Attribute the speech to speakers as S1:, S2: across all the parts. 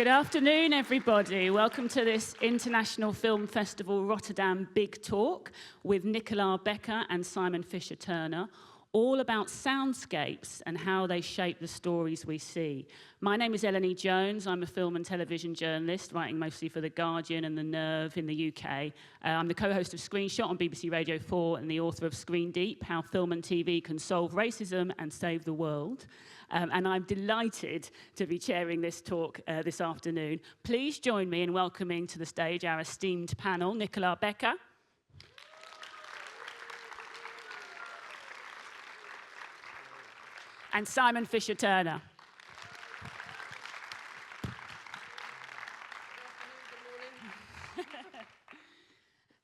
S1: Good afternoon, everybody. Welcome to this International Film Festival Rotterdam Big Talk with Nicolas Becker and Simon Fisher-Turner, all about soundscapes and how they shape the stories we see. My name is Eleni Jones. I'm a film and television journalist, writing mostly for The Guardian and The Nerve in the UK. I'm the co-host of Screenshot on BBC Radio 4 and the author of Screen Deep, How Film and TV Can Solve Racism and Save the World. And I'm delighted to be chairing this talk this afternoon. Please join me in welcoming to the stage our esteemed panel, Nicolas Becker. And Simon Fisher-Turner.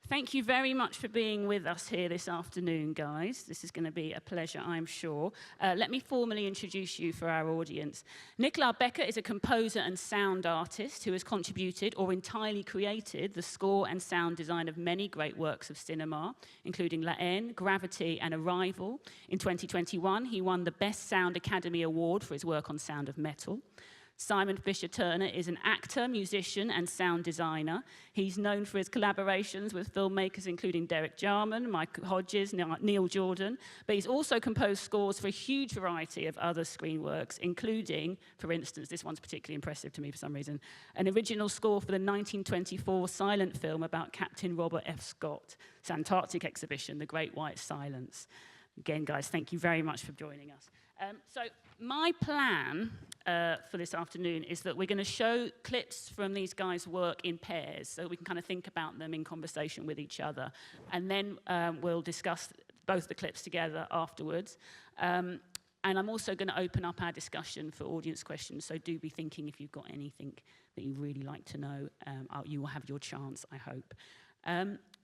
S1: Thank you very much for being with us here this afternoon, guys. This is going to be a pleasure, I'm sure. Let me formally introduce you for our audience. Nicolas Becker is a composer and sound artist who has contributed or entirely created the score and sound design of many great works of cinema, including La Haine, Gravity, and Arrival. In 2021, he won the Best Sound Academy Award for his work on Sound of Metal. Simon Fisher-Turner is an actor, musician, and sound designer. He's known for his collaborations with filmmakers including Derek Jarman, Mike Hodges, Neil Jordan, but he's also composed scores for a huge variety of other screen works, including, for instance, this one's particularly impressive to me for some reason, an original score for the 1924 silent film about Captain Robert F. Scott's Antarctic exhibition, The Great White Silence. Again, guys, thank you very much for joining us. So my plan for this afternoon is that we're going to show clips from these guys' work in pairs, so we can kind of think about them in conversation with each other. And then we'll discuss both the clips together afterwards. And I'm also going to open up our discussion for audience questions, so do be thinking if you've got anything that you'd really like to know. You will have your chance, I hope.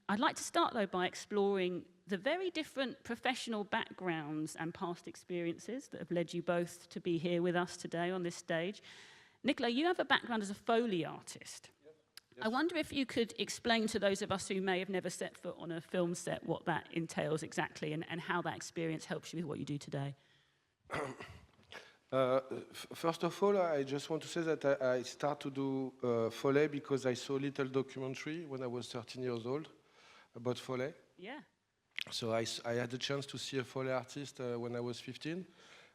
S1: I'd like to start, though, by exploring the very different professional backgrounds and past experiences that have led you both to be here with us today on this stage. Nicolas, you have a background as a Foley artist. Yes. I wonder if you could explain to those of us who may have never set foot on a film set what that entails exactly and how that experience helps you with what you do today.
S2: First of all, I just want to say that I started to do Foley because I saw a little documentary when I was 13 years old about Foley.
S1: Yeah.
S2: So I had the chance to see a Foley artist when I was 15.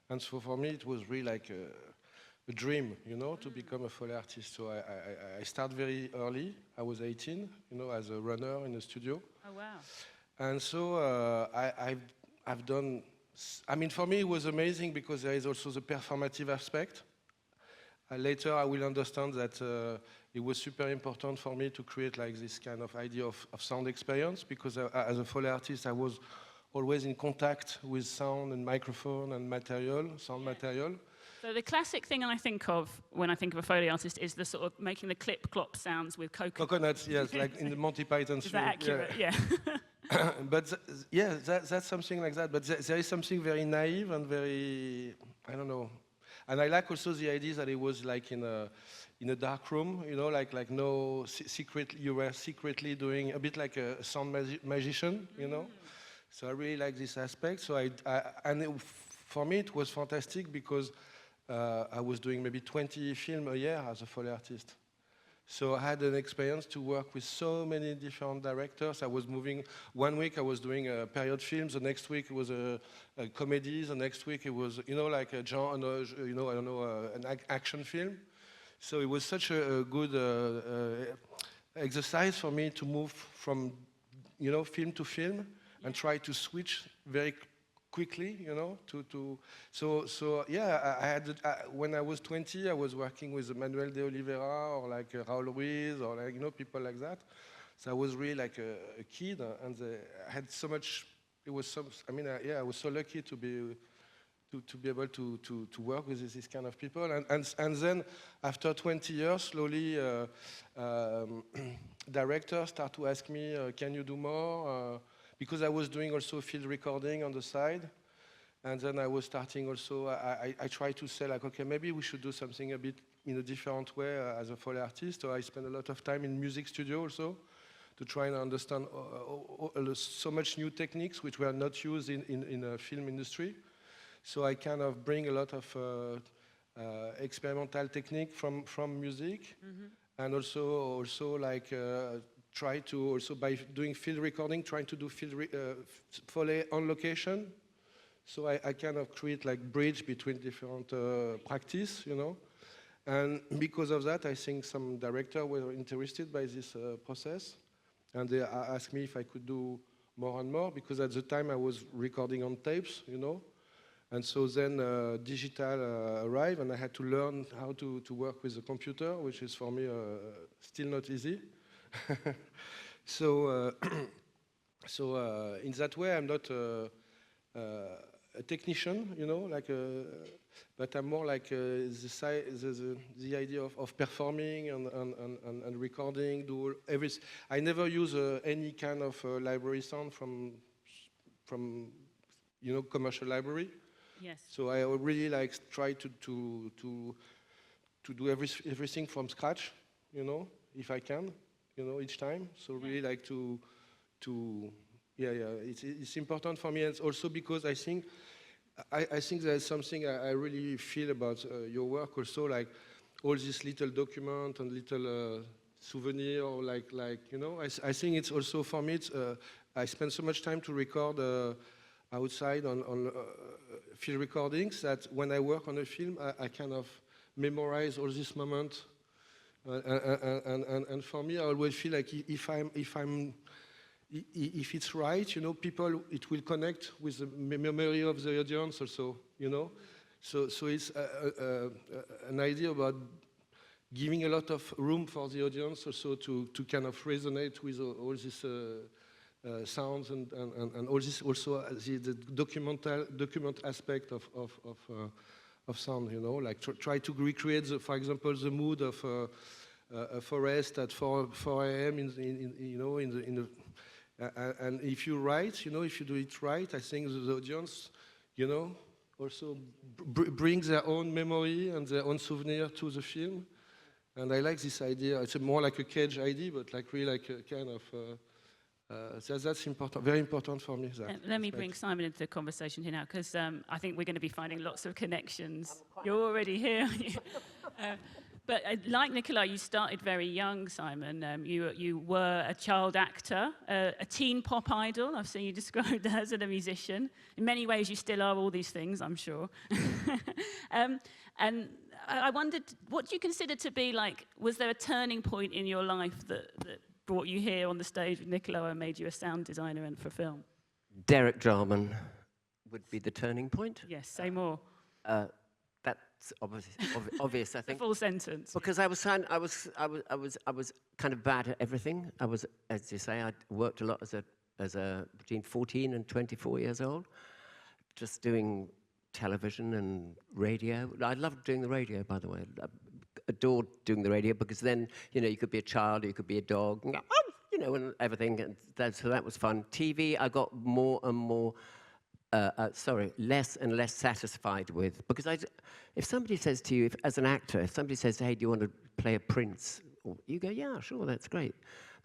S2: And so for me, it was really like a dream, you know, to become a Foley artist. So I started very early. I was 18, you know, as a runner in the studio.
S1: Oh, wow.
S2: And so I've done, I mean, for me, it was amazing because there is also the performative aspect. Later, I will understand that it was super important for me to create like this kind of idea of sound experience because as a Foley artist, I was always in contact with sound and microphone and material, sound material.
S1: So the classic thing I think of when I think of a Foley artist is the sort of making the clip-clop sounds with
S2: coconuts, yes, like in the Monty Python show.
S1: Is that accurate? Yeah.
S2: But yeah, that's something like that. But there is something very naive and very, I don't know. And I like also the idea that it was like in a dark room, you know, like no secret. You were secretly doing a bit like a sound magician, you know. So I really like this aspect. So for me it was fantastic because I was doing maybe 20 films a year as a Foley artist. So I had an experience to work with so many different directors. I was moving, one week I was doing period films, the next week it was a comedy, the next week it was, you know, like a genre, you know, I don't know, an action film. So it was such a good exercise for me to move from, you know, film to film and try to switch very quickly, you know, so yeah, I had, when I was 20, I was working with Manuel de Oliveira or like Raul Ruiz or like, you know, people like that. So I was really like a kid and I had so much, it was so, I mean, yeah, I was so lucky to be able to work with this kind of people. And then after 20 years, slowly, directors start to ask me, can you do more? Because I was doing also field recording on the side. And then I was starting also, I tried to say like, okay, maybe we should do something a bit in a different way as a Foley artist. So I spent a lot of time in music studio also to try and understand so much new techniques which were not used in the film industry. So I kind of bring a lot of experimental technique from music, and also like try to also by doing field recording, trying to do Foley on location. So I kind of create like bridge between different practice, you know. And because of that, I think some directors were interested by this process, and they asked me if I could do more and more, because at the time I was recording on tapes, you know. And so then digital arrived, and I had to learn how to work with the computer, which is for me still not easy. So, in that way, I'm not a technician, you know, like, but I'm more like the idea of performing and recording. Do everything. I never use any kind of library sound from you know, commercial library.
S1: Yes.
S2: So I really like try to do everything from scratch, you know, if I can, you know, each time. So really like to it's important for me, and also because I think there's something I really feel about your work also, like all these little documents and little souvenir, or like you know, I think it's also for me. It's I spend so much time to record outside on field recordings that when I work on a film, I kind of memorize all these moments, and for me, I always feel like if it's right, you know, people, it will connect with the memory of the audience also, you know. So it's an idea about giving a lot of room for the audience also to kind of resonate with all these sounds and all this, also the document aspect of sound, you know, like try to recreate, for example, the mood of a forest at 4 a.m. And if you write, you know, if you do it right, I think the audience, you know, also brings their own memory and their own souvenir to the film. And I like this idea. It's more like a cage idea, but like really like a kind of, that's important, very important for me.
S1: Let me bring Simon into the conversation here now, because I think we're going to be finding lots of connections. You're already here, aren't you? But like Nicolas, you started very young, Simon. You were a child actor, a teen pop idol. I've seen you described as, and a musician. In many ways, you still are all these things, I'm sure. And I wondered, what do you consider to be like, was there a turning point in your life that brought you here on the stage with Nicolas and made you a sound designer and for film?
S3: Derek Jarman would be the turning point.
S1: Yes, say more.
S3: That's obvious, I think.
S1: The full sentence.
S3: Because I was kind of bad at everything. I was, as you say, I worked a lot as a between 14 and 24 years old, just doing television and radio. I loved doing the radio, by the way. I adored doing the radio, because then, you know, you could be a child, or you could be a dog, and, you know, and everything. And so that was fun. TV, I got more and more. Less and less satisfied with, because if somebody says to you, as an actor, if somebody says, hey, do you want to play a prince? Or you go, yeah, sure, that's great.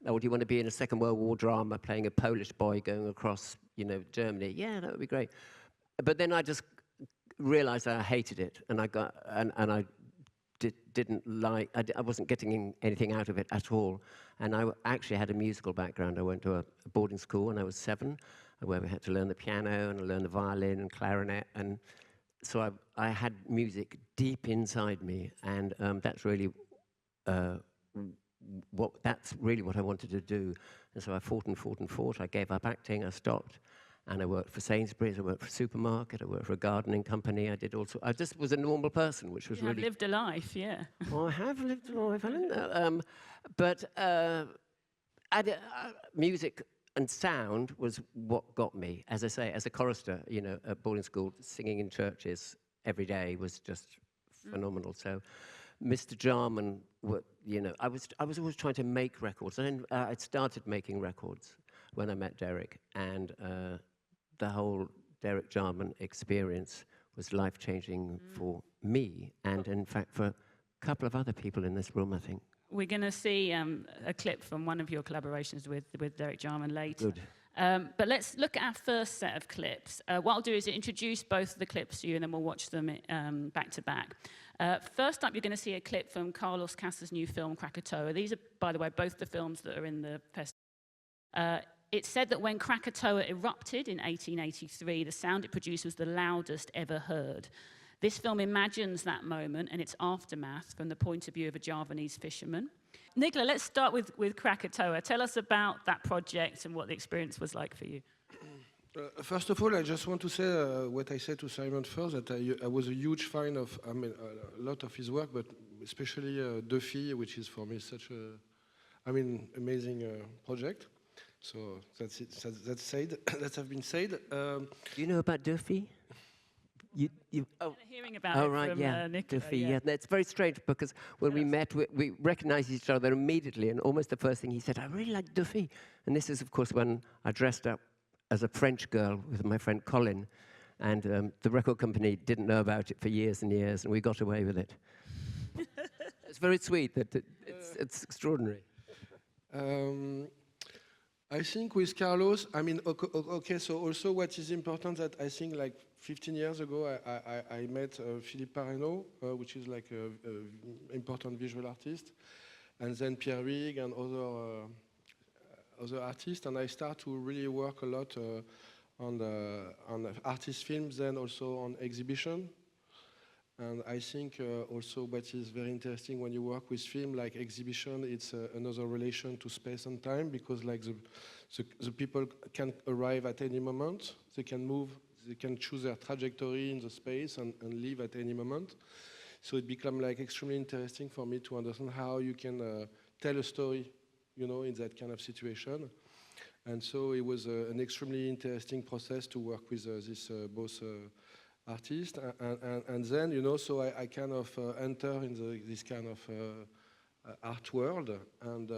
S3: Or do you want to be in a Second World War drama playing a Polish boy going across, you know, Germany? Yeah, that would be great. But then I just realized I hated it, and I didn't like, I wasn't getting anything out of it at all. And I actually had a musical background. I went to a boarding school when I was 7, where we had to learn the piano and learn the violin and clarinet, and so I had music deep inside me, and that's really what I wanted to do. And so I fought and fought and fought. I gave up acting. I stopped, and I worked for Sainsbury's. I worked for a supermarket. I worked for a gardening company. I did also. I just was a normal person, which was really.
S1: You have lived a life, yeah.
S3: Well, I have lived a life. I don't know, but music and sound was what got me. As I say, as a chorister, you know, at boarding school, singing in churches every day was just phenomenal. So, Mr. Jarman, you know, I was always trying to make records, and then I started making records when I met Derek, and the whole Derek Jarman experience was life-changing for me, and in fact for a couple of other people in this room, I think.
S1: We're going to see a clip from one of your collaborations with Derek Jarman later.
S3: Good.
S1: But let's look at our first set of clips. What I'll do is introduce both of the clips to you, and then we'll watch them back to back. First up, you're going to see a clip from Carlos Casa's new film, Krakatoa. These are, by the way, both the films that are in the festival. It's said that when Krakatoa erupted in 1883, the sound it produced was the loudest ever heard. This film imagines that moment and its aftermath from the point of view of a Javanese fisherman. Nicola, let's start with Krakatoa. Tell us about that project and what the experience was like for you.
S2: First of all, I just want to say what I said to Simon first, that I was a huge fan of, I mean, a lot of his work, but especially Duffy, which is for me such a, I mean, amazing project. So that's it. That's said. That have been said.
S3: Do you know about Duffy? You
S1: hearing about it
S3: right,
S1: from
S3: yeah,
S1: Nicola,
S3: Duffy,
S1: yeah.
S3: It's very strange because when we met, we recognized each other immediately, and almost the first thing he said, I really like Duffy. And this is, of course, when I dressed up as a French girl with my friend Colin, and the record company didn't know about it for years and years, and we got away with it. It's very sweet. It's extraordinary.
S2: I think with Carlos, I mean, okay, so also what is important that I think like 15 years ago, I met Philippe Parreno, which is like an important visual artist, and then Pierre Huyghe and other artists, and I start to really work a lot on artist films, then also on exhibition. And I think also what is very interesting when you work with film, like exhibition, it's another relation to space and time, because like the people can arrive at any moment, they can move, they can choose their trajectory in the space and leave at any moment. So it becomes like extremely interesting for me to understand how you can tell a story, you know, in that kind of situation. And so it was an extremely interesting process to work with this both artist, and then, you know, so I kind of enter in this kind of art world, and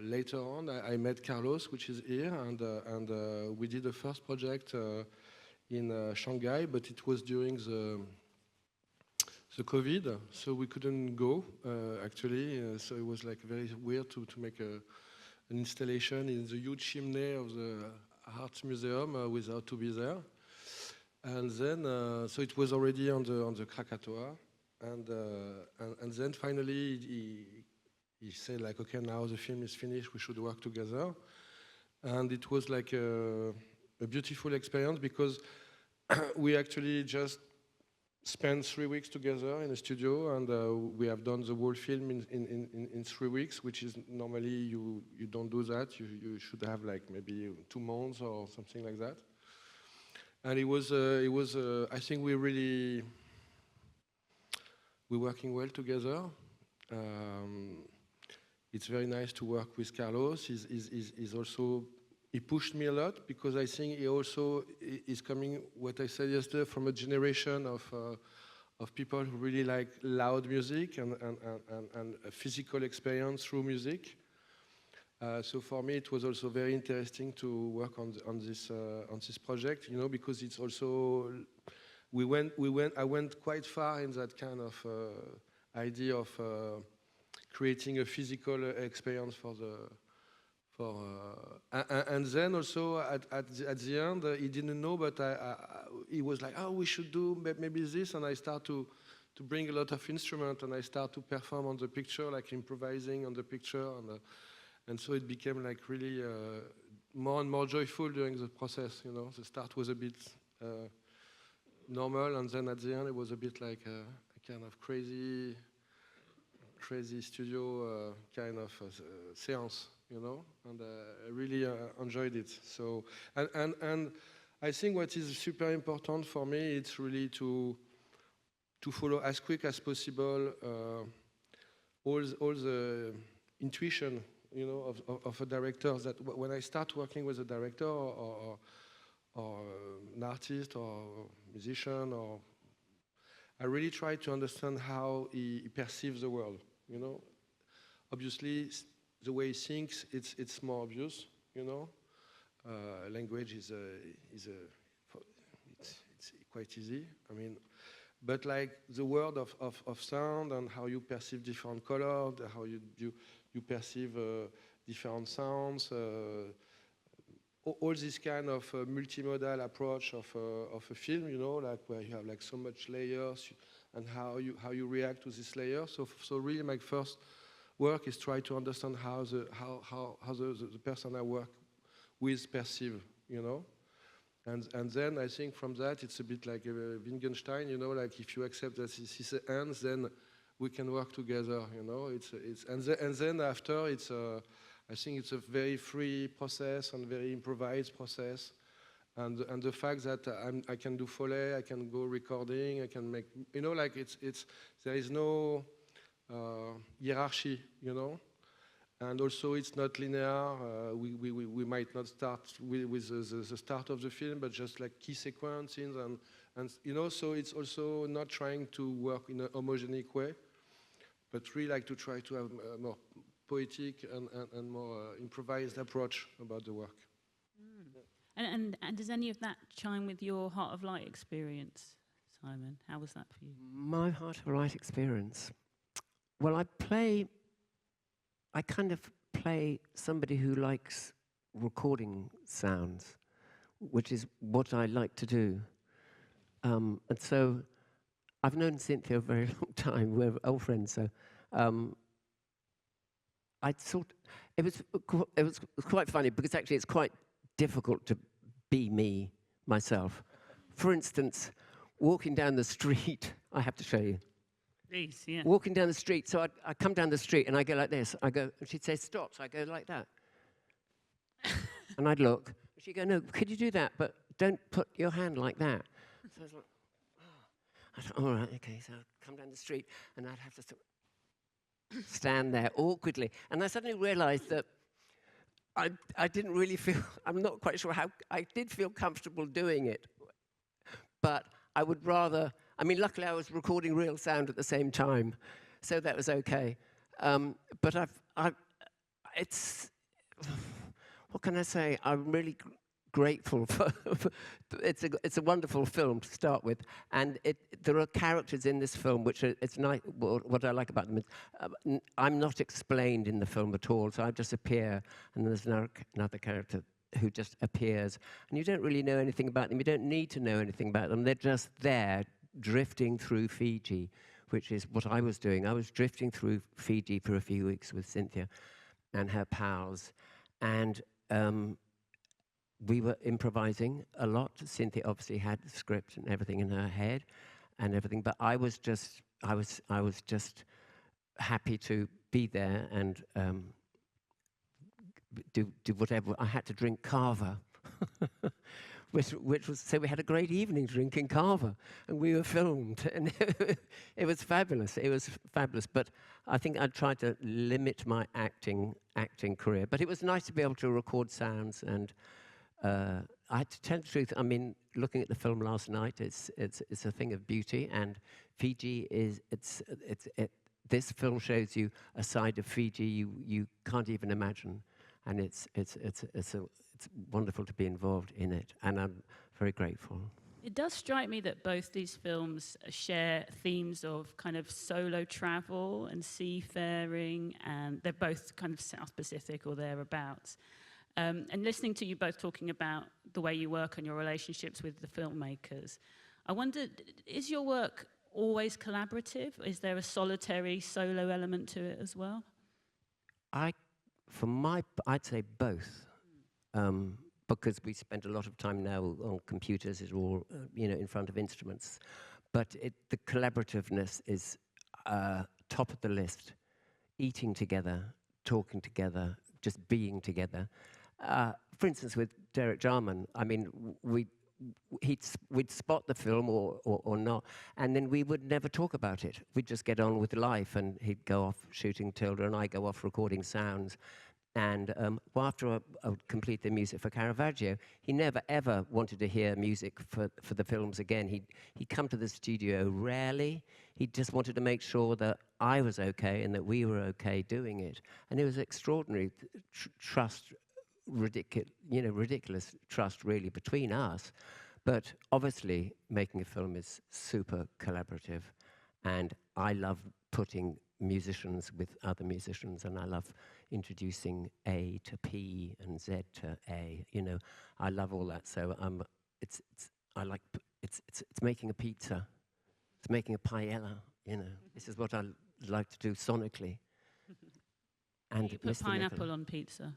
S2: later on I met Carlos, which is here, and we did the first project in Shanghai, but it was during the COVID, so we couldn't go actually, so it was like very weird to make an installation in the huge chimney of the Art Museum without to be there. And then, so it was already on the Krakatoa, and then finally he said like, okay, now the film is finished, we should work together, and it was like a beautiful experience because we actually just spent 3 weeks together in a studio, and we have done the whole film in 3 weeks, which is normally you don't do that. You should have like maybe 2 months or something like that. And it was I think we're working well together. It's very nice to work with Carlos. He's also, he pushed me a lot because I think he also is coming, what I said yesterday, from a generation of people who really like loud music and a physical experience through music. So for me, it was also very interesting to work on this project, you know, because it's also I went quite far in that kind of idea of creating a physical experience and then also at the end he didn't know, but he was like, oh, we should do maybe this, and I start to bring a lot of instruments, and I start to perform on the picture, like improvising on the picture, and so it became like really more and more joyful during the process, you know. The start was a bit normal, and then at the end it was a bit like a kind of crazy studio kind of séance, you know, and I really enjoyed it. So, and I think what is super important for me, it's really to follow as quick as possible all the intuition, you know, of a director, that when I start working with a director or an artist or musician, or I really try to understand how he perceives the world, you know. Obviously, the way he thinks, it's more obvious, you know. Language is it's quite easy. I mean, but like the world of sound and how you perceive different colors, how you perceive different sounds, all this kind of multimodal approach of a film, you know, like where you have like so much layers and how you react to this layer. So really my first work is try to understand how the person I work with perceive, you know. And then I think from that it's a bit like Wittgenstein, you know, like if you accept that this ends, then we can work together, you know. And then after it's I think it's a very free process and very improvised process, and the fact that I can do Foley, I can go recording, I can make, you know, like there is no hierarchy, you know. And also, it's not linear. We might not start with the start of the film, but just like key sequences, and you know. So it's also not trying to work in a homogenic way, but really like to try to have a more poetic and more improvised approach about the work.
S1: And does any of that chime with your Heart of Light experience, Simon? How was that for you?
S3: My Heart of Light experience. Well, I kind of play somebody who likes recording sounds, which is what I like to do. And so I've known Cynthia a very long time. We're old friends. So I thought it was quite funny because actually it's quite difficult to be me myself. For instance, walking down the street, I have to show you.
S1: Please, yeah.
S3: Walking down the street, so I come down the street and I go like this. I go, and she'd say, stop, so I go like that. And I'd look, and she'd go, no, could you do that, but don't put your hand like that. So I was like, oh. I thought, all right, okay, so I'd come down the street and I'd have to sort of stand there awkwardly. And I suddenly realized that I didn't really feel, I'm not quite sure how, I did feel comfortable doing it, but I would rather, I mean, luckily I was recording real sound at the same time, so that was okay. But it's, what can I say? I'm really grateful for, it's a wonderful film to start with, and there are characters in this film which are, it's nice, what I like about them is, I'm not explained in the film at all, so I just appear, and there's another character who just appears, and you don't really know anything about them, you don't need to know anything about them, they're just there, drifting through Fiji, which is what I was doing. I was drifting through Fiji for a few weeks with Cynthia and her pals, and we were improvising a lot. Cynthia obviously had the script and everything in her head and everything, but I was just happy to be there and do whatever. I had to drink kava, which was, so we had a great evening drinking kava, and we were filmed, and it was fabulous. It was fabulous, but I think I tried to limit my acting career. But it was nice to be able to record sounds, and I had to tell the truth. I mean, looking at the film last night, it's a thing of beauty, and Fiji is this film shows you a side of Fiji you can't even imagine, and it's wonderful to be involved in it, and I'm very grateful.
S1: It does strike me that both these films share themes of kind of solo travel and seafaring, and they're both kind of South Pacific or thereabouts. And listening to you both talking about the way you work and your relationships with the filmmakers, I wondered, is your work always collaborative? Is there a solitary solo element to it as well?
S3: I'd say both, because we spend a lot of time now on computers or in front of instruments, but the collaborativeness is top of the list. Eating together, talking together, just being together. For instance, with Derek Jarman, I mean, we'd spot the film or not, and then we would never talk about it. We'd just get on with life, and he'd go off shooting Tilda, and I go off recording sounds. And after I would complete the music for Caravaggio, he never ever wanted to hear music for the films again. He'd come to the studio rarely. He just wanted to make sure that I was okay and that we were okay doing it. And it was extraordinary trust, ridiculous trust really between us. But obviously, making a film is super collaborative, and I love putting musicians with other musicians, and I love introducing A to P and Z to A. You know, I love all that. So it's making a pizza, it's making a paella. You know, this is what I like to do sonically. And
S1: you put
S3: Mr.
S1: pineapple
S3: Nicola.
S1: on pizza.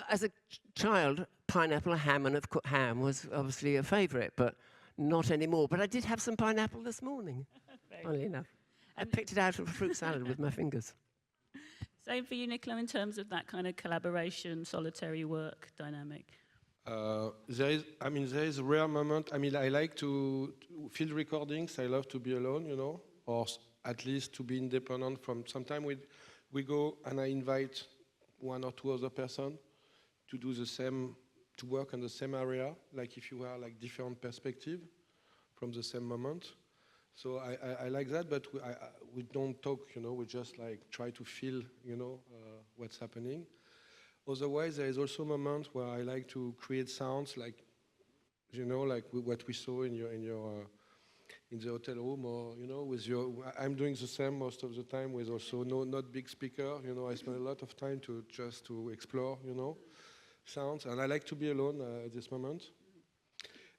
S3: As a child, pineapple, ham, and ham was obviously a favourite, but not anymore. But I did have some pineapple this morning, funnily enough. I picked it out of a fruit salad with my fingers.
S1: Same for you, Nicola, in terms of that kind of collaboration, solitary work dynamic.
S2: There is a rare moment. I mean, I like to field recordings. I love to be alone, you know, or at least to be independent from. Sometimes we go and I invite one or two other person to do the same, to work on the same area, like if you were like different perspective from the same moment. So I like that, but we don't talk, you know, we just like try to feel, you know, what's happening. Otherwise, there is also a moment where I like to create sounds, like, you know, like what we saw in the hotel room, or you know, with your. I'm doing the same most of the time with also not big speaker. You know, I spend a lot of time to explore, you know, sounds, and I like to be alone at this moment.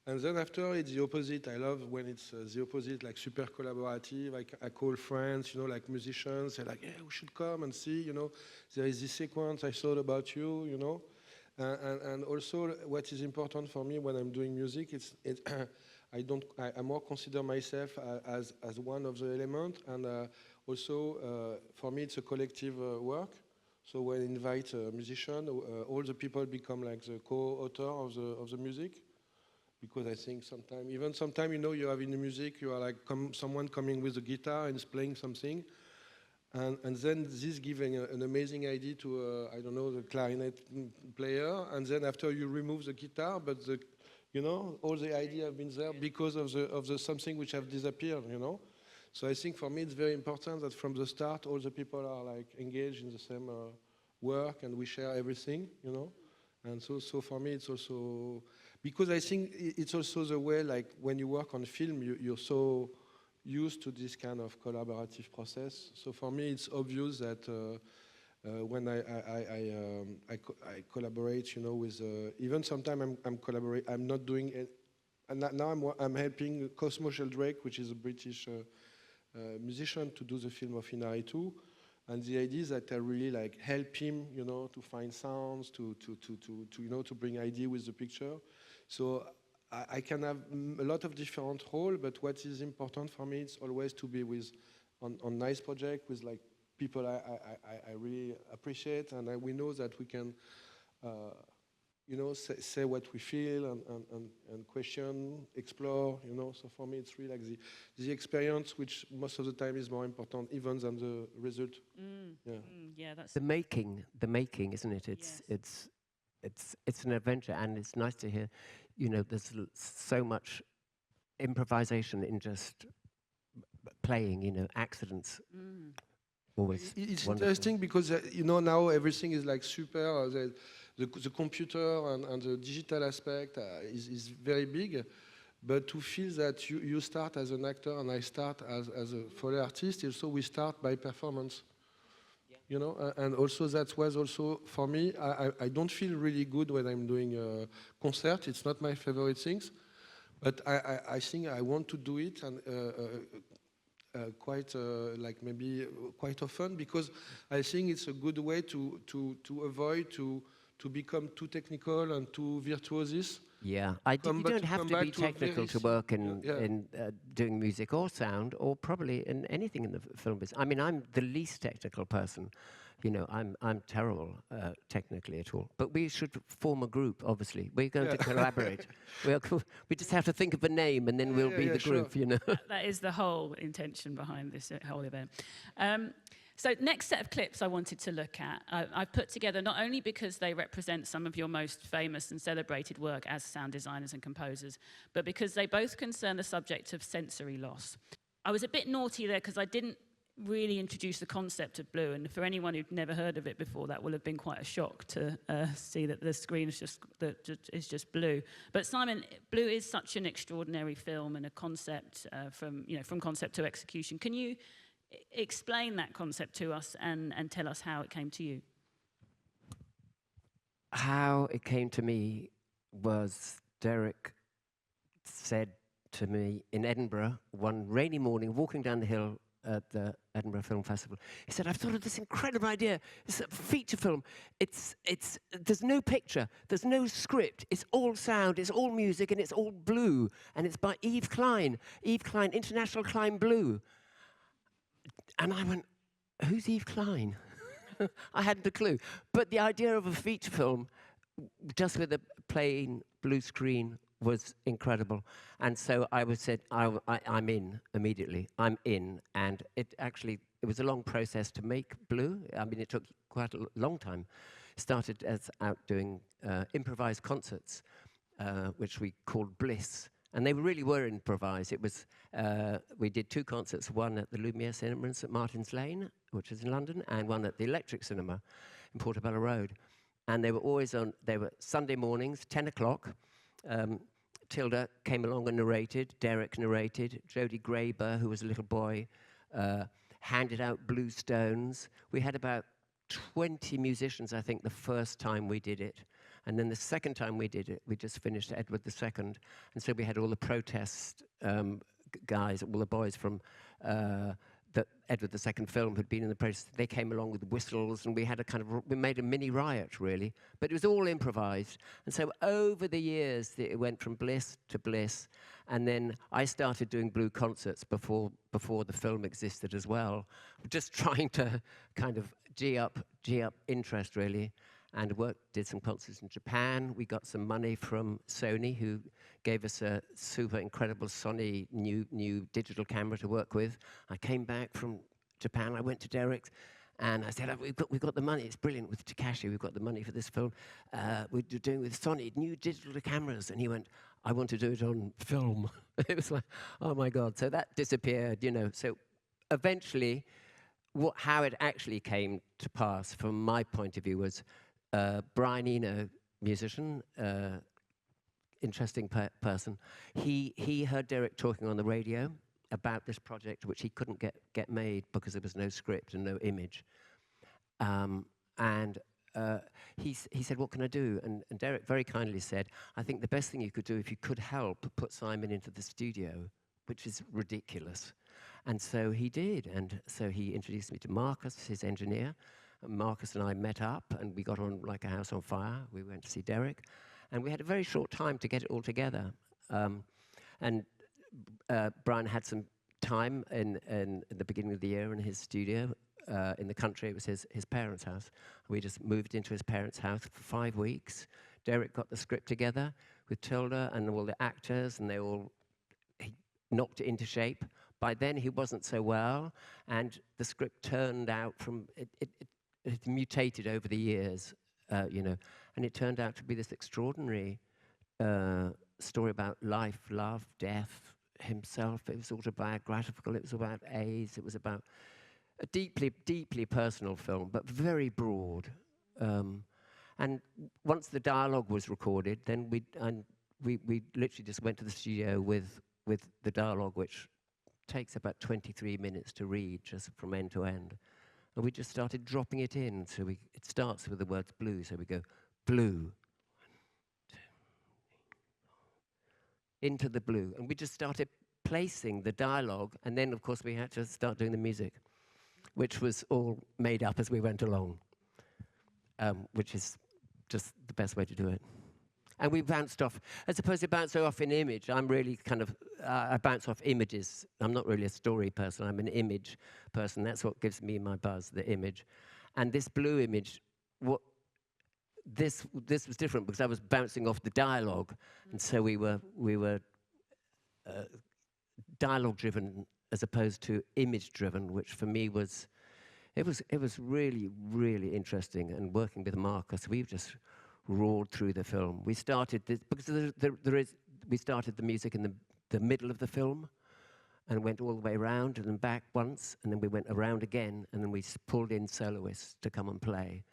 S2: And then after, it's the opposite. I love when it's the opposite, like super collaborative. I call friends, you know, like musicians. They're like, yeah, we should come and see, you know. There is this sequence I thought about you, you know. And also, what is important for me when I'm doing music, I more consider myself as one of the elements. And also, for me, it's a collective work. So when I invite a musician, all the people become like the co-author of the music. Because I think sometimes, you know, you have in the music, you are like someone coming with a guitar and is playing something. And then this giving an amazing idea to, I don't know, the clarinet player. And then after you remove the guitar, but you know, all the idea have been there because of the something which have disappeared, you know. So I think for me, it's very important that from the start, all the people are like engaged in the same work and we share everything, you know. And so for me, it's also, because I think it's also the way, like when you work on film, you're so used to this kind of collaborative process. So for me, it's obvious that when I collaborate, you know, with even sometimes I'm not doing it, and now I'm helping Cosmo Sheldrake, which is a British musician, to do the film of Inari 2. And the idea is that I really like help him, you know, to find sounds, to you know, to bring idea with the picture. So I can have a lot of different roles, but what is important for me is always to be on nice project with like people I really appreciate, and we know that we can, you know, say what we feel and question, explore, you know. So for me, it's really like the experience, which most of the time is more important even than the result.
S1: Yeah, that's
S3: The making, isn't it? It's an adventure, and it's nice to hear. You know, there's so much improvisation in just playing. You know, accidents. Always.
S2: It's
S3: wonderful.
S2: interesting because you know, now everything is like super. The computer and the digital aspect is very big, but to feel that you start as an actor and I start as a Foley artist, also we start by performance. Yeah. You know, and also that was also for me. I don't feel really good when I'm doing a concert. It's not my favorite things, but I think I want to do it and. Like maybe quite often, because I think it's a good way to avoid to become too technical and too virtuosis.
S3: Yeah, you don't have to be technical to work in doing music or sound, or probably in anything in the film business. I mean, I'm the least technical person. You know, I'm terrible technically at all. But we should form a group, obviously. We're going to collaborate. We just have to think of a name, and then we'll be the group,
S2: sure.
S3: you know.
S1: That is the whole intention behind this whole event. So next set of clips I wanted to look at, I've put together not only because they represent some of your most famous and celebrated work as sound designers and composers, but because they both concern the subject of sensory loss. I was a bit naughty there because I didn't really introduce the concept of blue, and for anyone who'd never heard of it before, that will have been quite a shock to see that the screen is just blue. But Simon, blue is such an extraordinary film and a concept from concept to execution. Can you explain that concept to us and tell us how it came to you.
S3: How it came to me was Derek said to me in Edinburgh one rainy morning, walking down the hill at the Edinburgh Film Festival. He said, "I've thought of this incredible idea. It's a feature film. There's no picture, there's no script. It's all sound, it's all music, and it's all blue. And it's by Yves Klein, International Klein Blue." And I went, "Who's Yves Klein?" I hadn't a clue. But the idea of a feature film, just with a plain blue screen, was incredible. And so I said, I'm in immediately. I'm in. And it was a long process to make Blue. I mean, it took quite a long time. Started as out doing improvised concerts, which we called Bliss. And they really were improvised. It was, we did 2 concerts, one at the Lumiere Cinema in St Martin's Lane, which is in London, and one at the Electric Cinema in Portobello Road. And they were always on, they were Sunday mornings, 10 o'clock. Tilda came along and narrated, Derek narrated, Jody Graber, who was a little boy, handed out blue stones. We had about 20 musicians, I think, the first time we did it. And then the second time we did it, we just finished Edward II. And so we had all the protest guys, all the boys from the Edward II film who'd been in the protest. They came along with whistles, and we had we made a mini riot, really. But it was all improvised. And so over the years, it went from bliss to bliss. And then I started doing Blue concerts before the film existed as well, just trying to kind of G up interest, really. And did some concerts in Japan. We got some money from Sony, who gave us a super incredible Sony new digital camera to work with. I came back from Japan. I went to Derek's, and I said, "We've got the money. It's brilliant with Takashi. We've got the money for this film. We're doing with Sony new digital cameras." And he went, "I want to do it on film." It was like, oh my God. So that disappeared, you know. So eventually, how it actually came to pass, from my point of view, was. Brian Eno, musician, interesting person. He heard Derek talking on the radio about this project, which he couldn't get made because there was no script and no image. He said, "What can I do?" And Derek very kindly said, "I think the best thing you could do, if you could help, put Simon into the studio," which is ridiculous. And so he did. And so he introduced me to Marcus, his engineer. Marcus and I met up, and we got on like a house on fire. We went to see Derek, and we had a very short time to get it all together. Brian had some time in the beginning of the year in his studio in the country. It was his parents' house. We just moved into his parents' house for 5 weeks. Derek got the script together with Tilda and all the actors, and he knocked it into shape. By then, he wasn't so well, and the script turned out from it mutated over the years, you know, and it turned out to be this extraordinary story about life, love, death, himself. It was autobiographical. It was about AIDS. It was about a deeply, deeply personal film, but very broad. And once the dialogue was recorded, then we literally just went to the studio with the dialogue, which takes about 23 minutes to read, just from end to end. And we just started dropping it in. So it starts with the words blue. So we go, blue. Into the blue. And we just started placing the dialogue. And then, of course, we had to start doing the music, which was all made up as we went along, which is just the best way to do it. And we bounced off, as opposed to bouncing off an image. I'm really kind of, I bounce off images. I'm not really a story person. I'm an image person. That's what gives me my buzz, the image. And this blue image, this was different because I was bouncing off the dialogue. And so we were dialogue-driven as opposed to image-driven, which for me was, it was really, really interesting. And working with Marcus, we've just roared through the film. We started this because we started the music in the middle of the film, and went all the way around and then back once, and then we went around again, and then we pulled in soloists to come and play,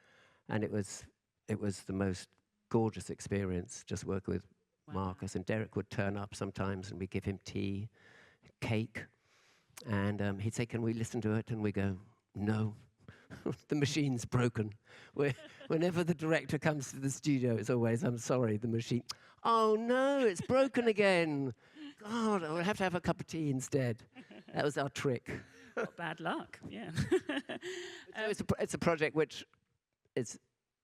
S3: and it was the most gorgeous experience just working with Marcus. And Derek would turn up sometimes, and we give him tea, cake, And he'd say, can we listen to it? And we go, no, the machine's broken. Whenever the director comes to the studio, it's always, I'm sorry, the machine. Oh no, it's broken again. God, I'll have to have a cup of tea instead. That was our trick.
S1: What bad luck, yeah.
S3: So it's a project which is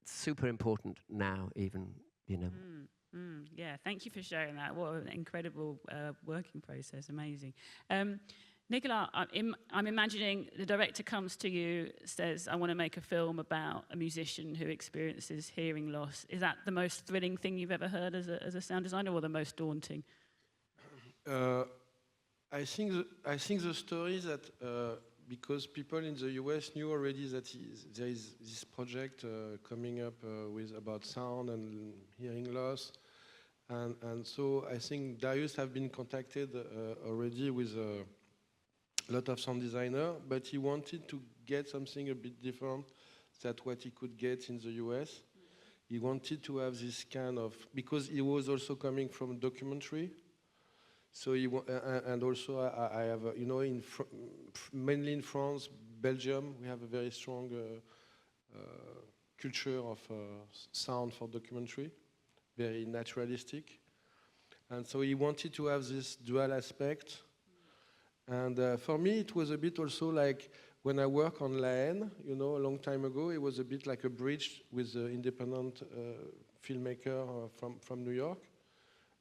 S3: super important now, even, you know.
S1: Yeah, thank you for sharing that. What an incredible working process, amazing. Nicolas, I'm imagining the director comes to you, says, I want to make a film about a musician who experiences hearing loss. Is that the most thrilling thing you've ever heard as a sound designer, or the most daunting?
S2: I think the story that because people in the US knew already that there is this project coming up about sound and hearing loss, and so I think Darius have been contacted already with a lot of sound designer, but he wanted to get something a bit different than what he could get in the US. He wanted to have this kind of, because he was also coming from documentary. So and also I have, you know, mainly in France, Belgium, we have a very strong culture of sound for documentary, very naturalistic. And so he wanted to have this dual aspect. And for me, it was a bit also like when I work on La Haine, you know, a long time ago, it was a bit like a bridge with an independent filmmaker from New York.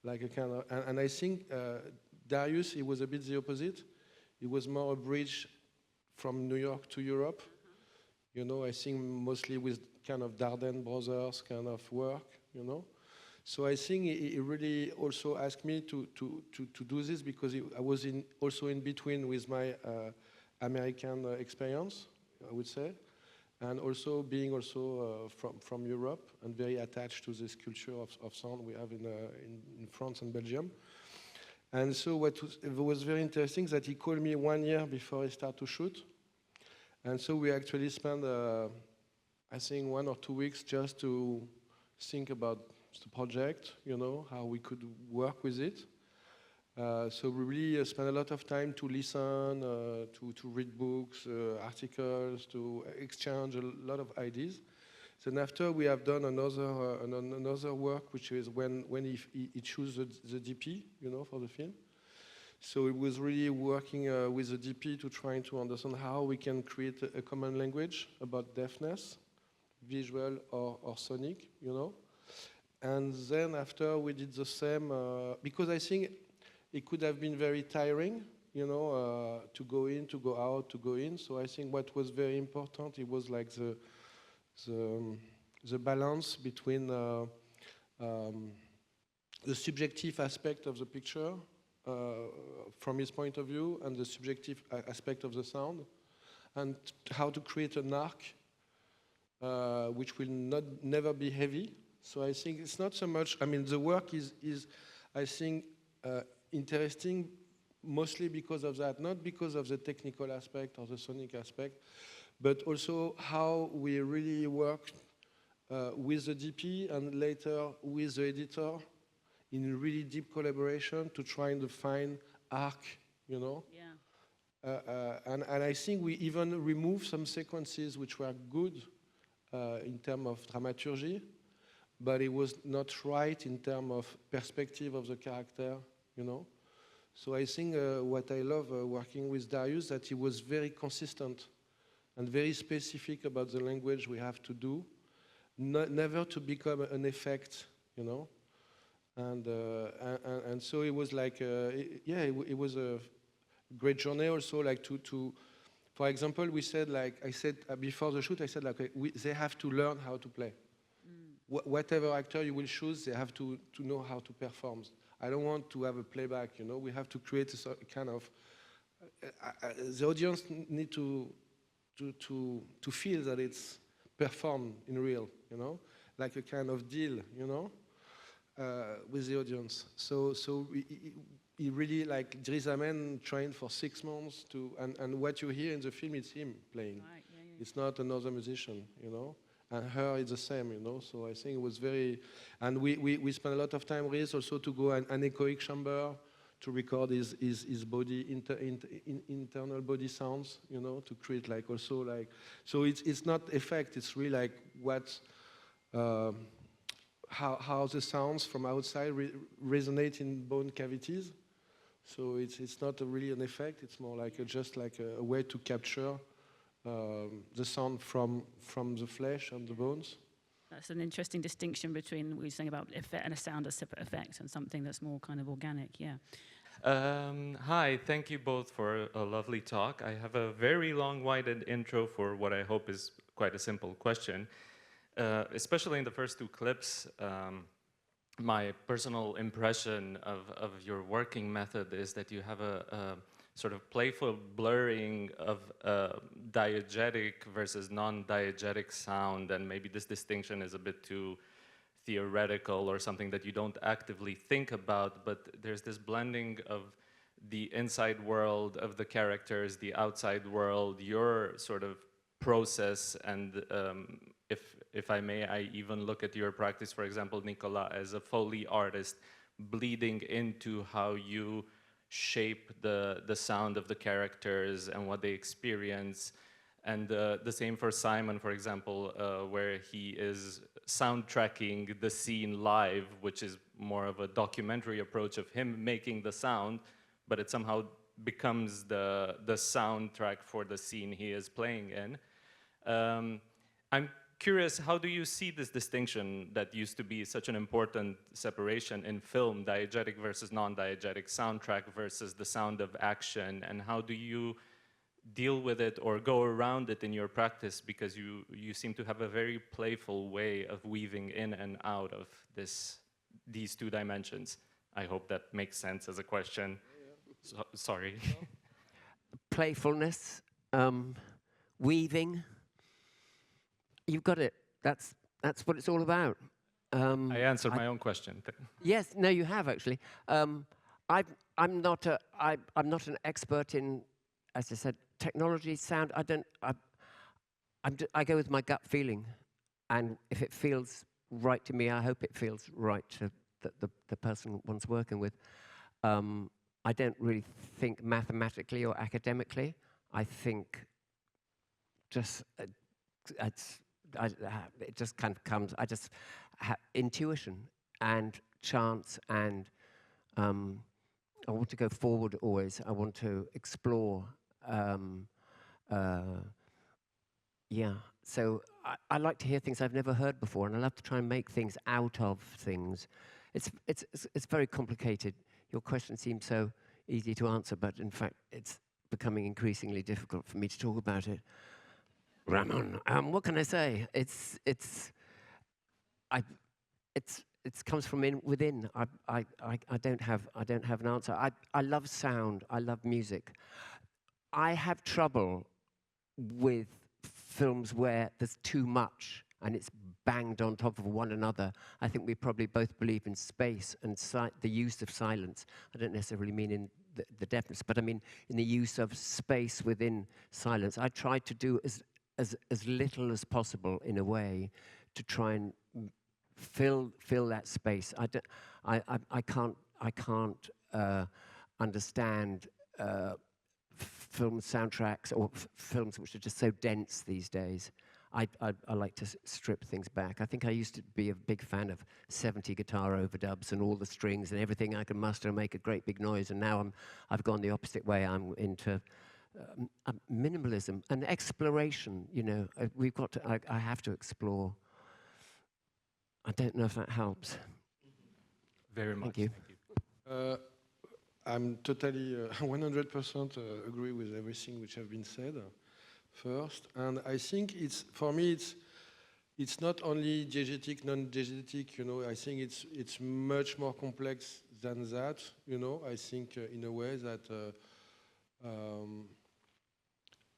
S2: Like a kind of, and I think Darius, he was a bit the opposite. He was more a bridge from New York to Europe. You know, I think mostly with kind of Dardenne brothers kind of work, you know. So I think he really also asked me to do this because I was also in between with my American experience, I would say. And also being from Europe and very attached to this culture of sound we have in France and Belgium. And so what was very interesting is that he called me 1 year before he started to shoot. And so we actually spent, I think, 1 or 2 weeks just to think about the project, you know, how we could work with it. So we really spent a lot of time to listen, to read books, articles, to exchange a lot of ideas. Then after we have done another work, which is when he chose the DP, you know, for the film. So it was really working with the DP to try to understand how we can create a common language about deafness, visual or sonic, you know. And then after we did the same, because I think it could have been very tiring, you know, to go in, to go out, to go in. So I think what was very important, it was like the balance between the subjective aspect of the picture from his point of view and the subjective aspect of the sound, and how to create an arc which will never be heavy. So I think it's not so much, I mean, the work is I think, interesting mostly because of that, not because of the technical aspect or the sonic aspect, but also how we really worked with the DP and later with the editor in really deep collaboration to try and find arc, you know?
S1: Yeah.
S2: And I think we even removed some sequences which were good in terms of dramaturgy, but it was not right in terms of perspective of the character, you know? So I think what I love working with Darius, that he was very consistent and very specific about the language we have to do, never to become an effect, you know? And so it was like, it was a great journey also, like to for example, we said, like I said before the shoot, I said, like, they have to learn how to play. Whatever actor you will choose, they have to know how to perform. I don't want to have a playback, you know. We have to create a kind of, the audience need to feel that it's performed in real, you know, like a kind of deal, you know, with the audience. So he really, like, Dries Amen trained for 6 months and what you hear in the film is him playing.
S1: Right, yeah.
S2: It's not another musician, you know. And her is the same, you know. So I think it was very, and we spent a lot of time with also to go an anechoic chamber, to record his body, internal body sounds, you know, to create like also like, so it's not effect, it's really like what, how the sounds from outside resonate in bone cavities. So it's not really an effect, it's more like just like a way to capture the sound from the flesh and the bones.
S1: That's an interesting distinction between what you're saying about effect and a sound as separate effect and something that's more kind of organic, yeah.
S4: Hi, thank you both for a lovely talk. I have a very long-winded intro for what I hope is quite a simple question. Especially in the first two clips, my personal impression of your working method is that you have a sort of playful blurring of diegetic versus non-diegetic sound, and maybe this distinction is a bit too theoretical or something that you don't actively think about, but there's this blending of the inside world of the characters, the outside world, your sort of process, and if I may, I even look at your practice, for example, Nicolas, as a Foley artist, bleeding into how you shape the sound of the characters and what they experience. And the same for Simon, for example, where he is soundtracking the scene live, which is more of a documentary approach of him making the sound, but it somehow becomes the soundtrack for the scene he is playing in. I'm curious, how do you see this distinction that used to be such an important separation in film, diegetic versus non-diegetic, soundtrack versus the sound of action, and how do you deal with it or go around it in your practice, because you seem to have a very playful way of weaving in and out of these two dimensions. I hope that makes sense as a question. So, sorry.
S3: Playfulness, weaving. You've got it. That's what it's all about.
S4: I answered my own question.
S3: Yes, no, you have actually. I'm not an expert in, as I said, technology, sound. I go with my gut feeling, and if it feels right to me, I hope it feels right to the person one's working with. I don't really think mathematically or academically. I think just it just kind of comes. I just have intuition and chance, and I want to go forward always. I want to explore. Yeah. So I like to hear things I've never heard before, and I love to try and make things out of things. It's very complicated. Your question seems so easy to answer, but in fact, it's becoming increasingly difficult for me to talk about it. Ramon, what can I say? It comes from within. I don't have an answer. I love sound. I love music. I have trouble with films where there's too much and it's banged on top of one another. I think we probably both believe in space and the use of silence. I don't necessarily mean in the deafness, but I mean in the use of space within silence. I try to do as little as possible in a way to try and fill that space. I can't understand film soundtracks or films which are just so dense these days. I like to strip things back. I think I used to be a big fan of 70 guitar overdubs and all the strings and everything I can muster and make a great big noise. And now I've gone the opposite way. I'm into minimalism and exploration. You know, we've got to. I have to explore. I don't know if that helps.
S4: Very much.
S3: Thank you.
S2: Thank you. I'm totally 100% agree with everything which have been said first, and I think for me it's not only diegetic, non-diegetic. You know, I think it's much more complex than that. You know, I think in a way that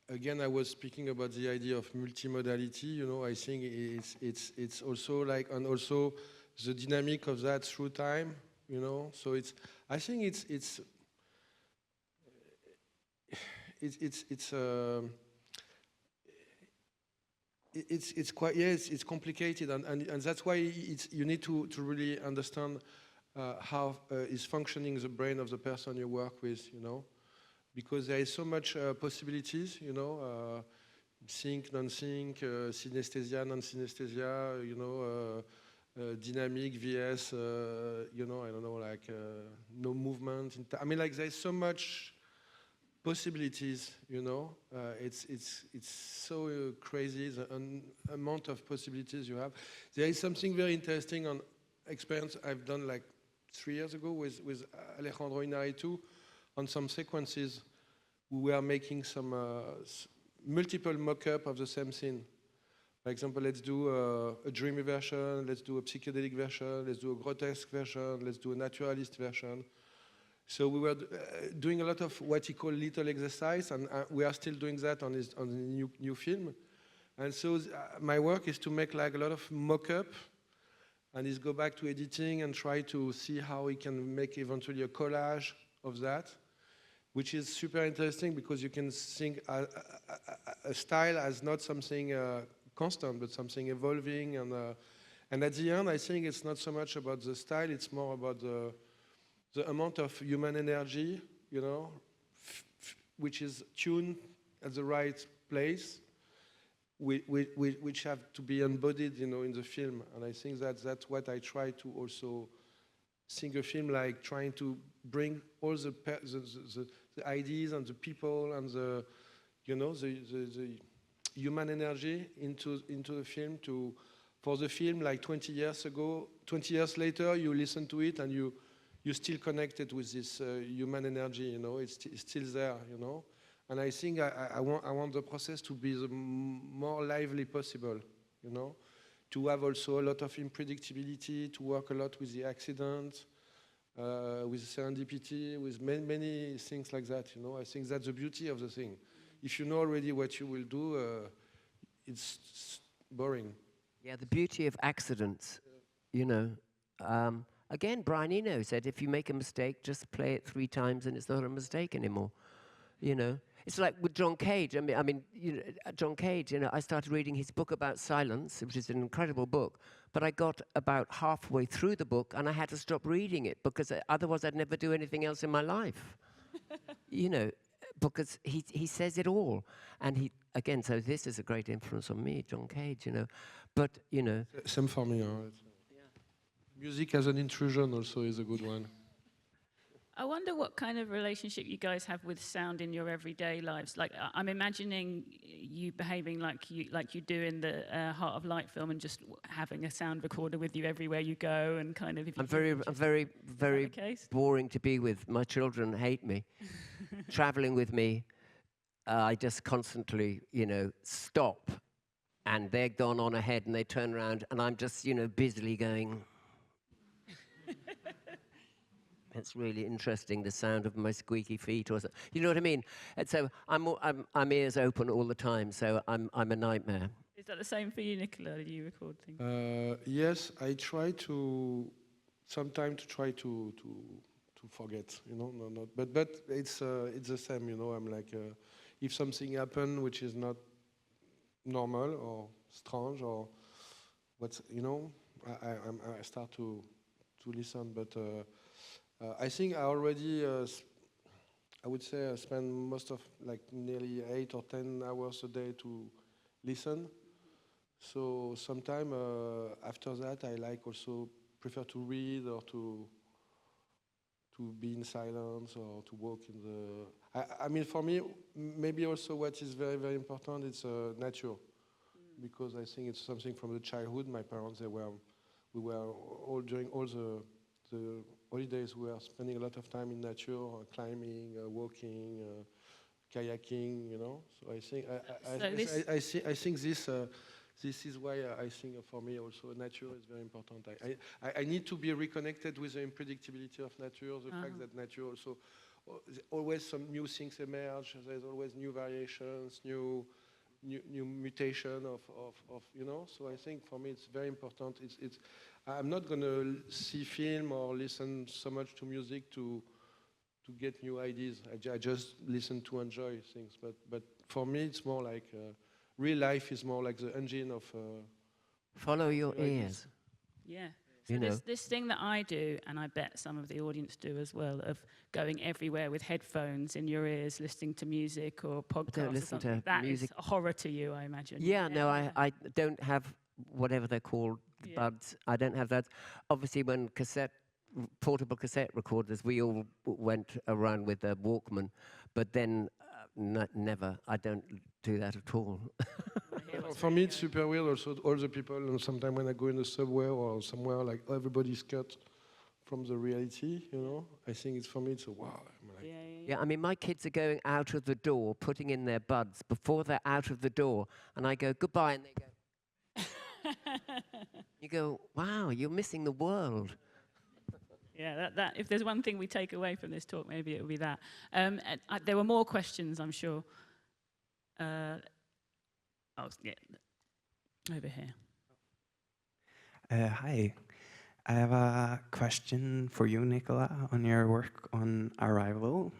S2: again I was speaking about the idea of multimodality. You know, I think it's also like, and also the dynamic of that through time. You know, so I think it's quite, yes, it's complicated, and that's why you need to really understand how is functioning the brain of the person you work with, you know, because there is so much possibilities, you know, sync, non-sync, synesthesia, non-synesthesia, you know, dynamic, VS, you know, I don't know, like no movement. I mean, like there's so much possibilities, you know. It's so crazy, the amount of possibilities you have. There is something very interesting on experience I've done like 3 years ago with Alejandro Inarritu on some sequences. We were making some multiple mock-up of the same scene. For example, let's do a dreamy version, let's do a psychedelic version, let's do a grotesque version, let's do a naturalist version. So we were doing a lot of what he called little exercise, and we are still doing that on the new film. And so my work is to make like a lot of mock-up, and is go back to editing and try to see how we can make eventually a collage of that, which is super interesting because you can think a style as not something constant, but something evolving. And at the end, I think it's not so much about the style, it's more about the amount of human energy, you know, which is tuned at the right place, which have to be embodied, you know, in the film. And I think that's what I try to also think a film like trying to bring all the ideas and the people and the, you know, the human energy into the film for the film like 20 years ago, 20 years later, you listen to it and you still connected with this human energy, you know, it's still there, you know. And I think I want the process to be the more lively possible, you know, to have also a lot of unpredictability, to work a lot with the accident, with serendipity, with many things like that, you know. I think that's the beauty of the thing. If you know already what you will do, it's boring.
S3: Yeah, the beauty of accidents, you know. Again, Brian Eno said, if you make a mistake, just play it 3 times and it's not a mistake anymore, you know. It's like with John Cage. I mean, you know, John Cage, you know, I started reading his book about silence, which is an incredible book, but I got about halfway through the book and I had to stop reading it because otherwise I'd never do anything else in my life, you know, because he says it all. And he, again, so this is a great influence on me, John Cage, you know, but, you know.
S2: Same for me. Music as an intrusion also is a good one.
S1: I wonder what kind of relationship you guys have with sound in your everyday lives. Like, I'm imagining you behaving like you do in the Heart of Light film, and just having a sound recorder with you everywhere you go, and kind of. If you
S3: I'm very boring to be with. My children hate me. Traveling with me, I just constantly, you know, stop, and they're gone on ahead, and they turn around, and I'm just, you know, busily going. It's really interesting, the sound of my squeaky feet, or something. You know what I mean? And so I'm ears open all the time. So I'm a nightmare.
S1: Is that the same for you, Nicolas? Do you record things?
S2: Yes, I try to sometimes try to forget. You know, but it's the same. You know, I'm like if something happens which is not normal or strange or what's, you know, I start to listen, but. I think I already, I would say I spend most of like nearly 8 or 10 hours a day to listen. So sometime after that, I like also prefer to read or to be in silence or to walk in the. I mean, for me, maybe also what is very, very important is nature, because I think it's something from the childhood. My parents, we were all during all the holidays, we are spending a lot of time in nature, climbing, walking, kayaking, you know. So I think I think this is why I think for me also nature is very important. I need to be reconnected with the unpredictability of nature, the fact that nature also always some new things emerge. There's always new variations, new mutation of you know. So I think for me it's very important. I'm not going to see film or listen so much to music to get new ideas. I just listen to enjoy things. But for me, it's more like real life is more like the engine of.
S3: Follow your ears.
S1: Yeah. So
S3: you know.
S1: this thing that I do, and I bet some of the audience do as well, of going everywhere with headphones in your ears, listening to music or podcasts or
S3: listen to
S1: something, that
S3: music.
S1: is a horror to you, I imagine.
S3: Yeah, no, I don't have whatever they're called, the buds. I don't have that. Obviously, when portable cassette recorders, we all went around with a Walkman, but then never. I don't do that at all.
S2: For me, it's super weird also, all the people, and sometimes when I go in the subway or somewhere, like everybody's cut from the reality, you know. I think it's, for me, it's a wow. I'm like,
S3: Yeah, I mean, my kids are going out of the door, putting in their buds before they're out of the door, and I go, goodbye, and they go, you go, wow, you're missing the world.
S1: Yeah, that if there's one thing we take away from this talk, maybe it would be that. There were more questions, I'm sure. Yeah, over here.
S5: Hi. I have a question for you, Nicola, on your work on Arrival.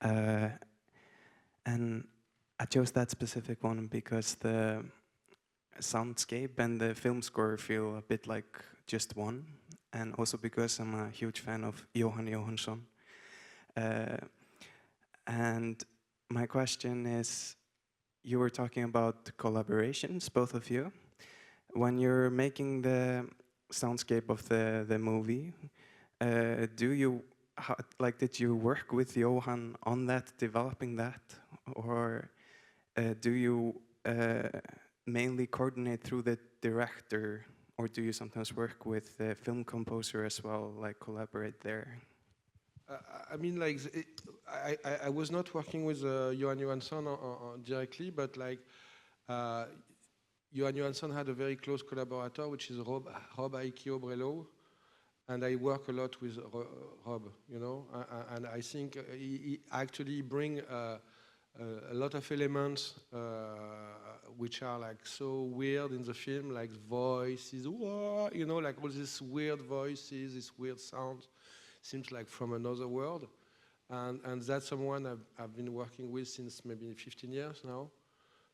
S5: And I chose that specific one because the soundscape and the film score feel a bit like just one, and also because I'm a huge fan of Jóhann Jóhannsson. And my question is, you were talking about collaborations, both of you. When you're making the soundscape of the movie, did you work with Johan on that, developing that, or do you mainly coordinate through the director, or do you sometimes work with the film composer as well, like collaborate there?
S2: I mean, like, I was not working with Jóhann Jóhannsson directly, but like, Jóhann Jóhannsson had a very close collaborator, which is Rob Aikio-Brello, and I work a lot with Rob, you know, and I think he actually bring a lot of elements which are like so weird in the film, like voices, you know, like all these weird voices, these weird sounds, seems like from another world, and that's someone I've been working with since maybe 15 years now.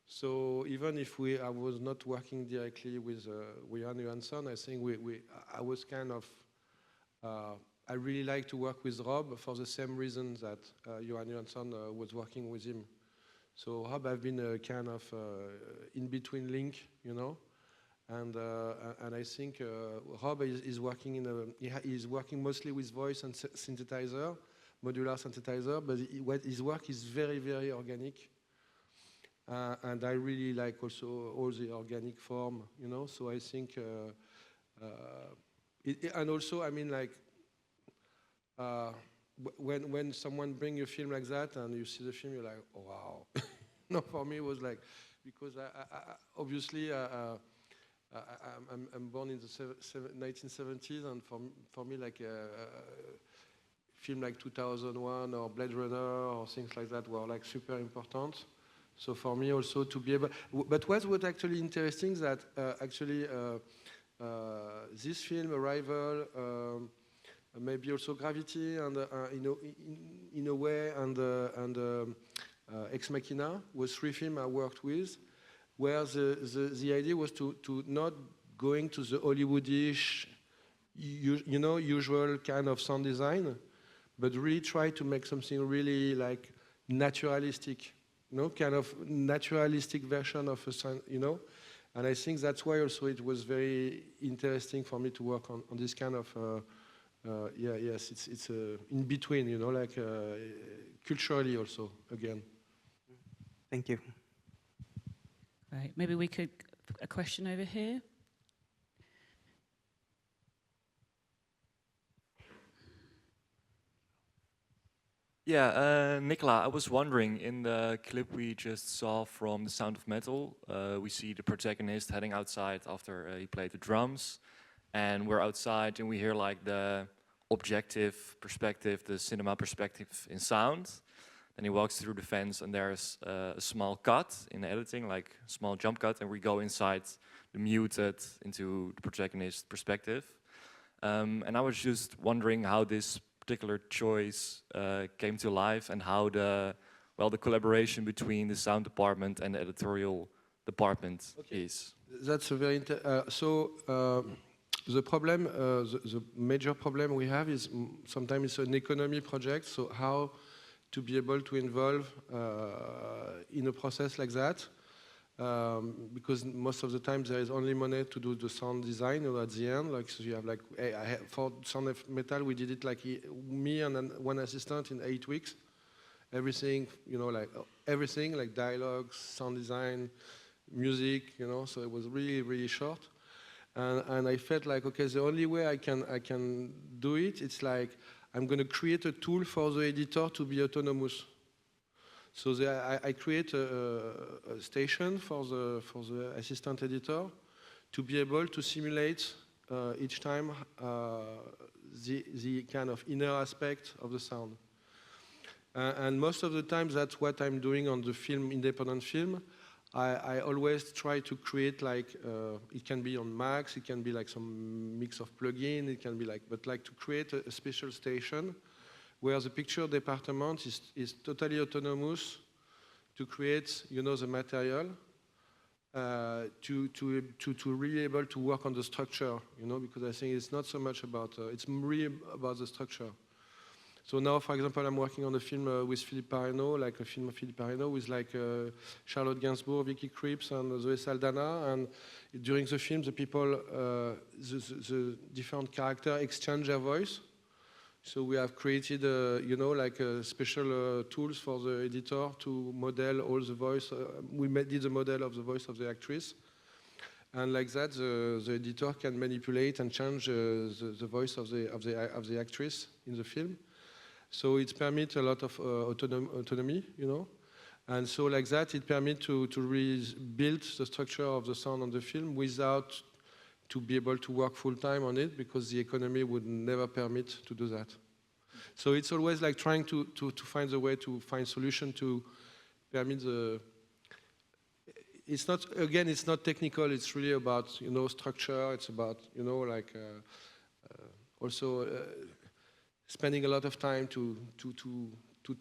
S2: So even if I was not working directly with Jóhann Jóhannsson, I think I was kind of, I really like to work with Rob for the same reason that Jóhann Jóhannsson was working with him. So Rob, I've been a kind of in-between link, you know, and I think Rob is working he's working mostly with voice and synthesizer, modular synthesizer, but his work is very, very organic. And I really like also all the organic form, you know, so I think, and also, I mean, like, when someone brings a film like that and you see the film, you're like, oh, wow. No, for me it was like, because obviously I'm born in the 1970s, and for me, like a film like 2001 or Blade Runner or things like that were like super important. So for me also to be able, but what was actually interesting that actually this film, Arrival, maybe also Gravity, and in a way, and Ex Machina was 3 films I worked with, where the idea was to not going to the Hollywoodish, you know, usual kind of sound design, but really try to make something really like naturalistic. You know, kind of naturalistic version of a sound, you know, and I think that's why also it was very interesting for me to work on this kind of, it's in between, you know, like culturally also, again.
S5: Thank you.
S1: Right, maybe we could, a question over here.
S6: Yeah, Nicola, I was wondering, in the clip we just saw from The Sound of Metal, we see the protagonist heading outside after he played the drums, and we're outside and we hear like the objective perspective, the cinema perspective in sound. Then he walks through the fence and there's a small cut in the editing, like a small jump cut, and we go inside the muted into the protagonist perspective. And I was just wondering how this particular choice came to life, and how the collaboration between the sound department and the editorial department is.
S2: That's a very The problem, the major problem we have is sometimes it's an economy project, so how to be able to involve in a process like that, because most of the time there is only money to do the sound design, you know, at the end. Like, so you have like, for Sound of Metal, we did it like me and one assistant in 8 weeks. Everything, you know, like everything, like dialogues, sound design, music, you know. So it was really, really short. And I felt like, okay, the only way I can do it, it's like I'm going to create a tool for the editor to be autonomous. So I create a station for the assistant editor to be able to simulate each time the kind of inner aspect of the sound. And most of the time, that's what I'm doing on the film, independent film. I always try to create like, it can be on Max, it can be like some mix of plugin, it can be like, but like to create a special station where the picture department is totally autonomous to create, you know, the material, to really able to work on the structure, you know, because I think it's not so much about, it's really about the structure. So now, for example, I'm working on a film with Philippe Parreno, like a film of Philippe Parreno with like Charlotte Gainsbourg, Vicky Krieps, and Zoe Saldana. And during the film, the people, the different characters exchange their voice. So we have created, you know, like special tools for the editor to model all the voice. We did the model of the voice of the actress. And like that, the editor can manipulate and change the voice of the actress in the film. So it permits a lot of autonomy, you know. And so like that, it permits to rebuild the structure of the sound on the film without to be able to work full time on it, because the economy would never permit to do that. So it's always like trying to find the way to find solution to permit the, it's not, again, it's not technical, it's really about, you know, structure, it's about, you know, like also spending a lot of time to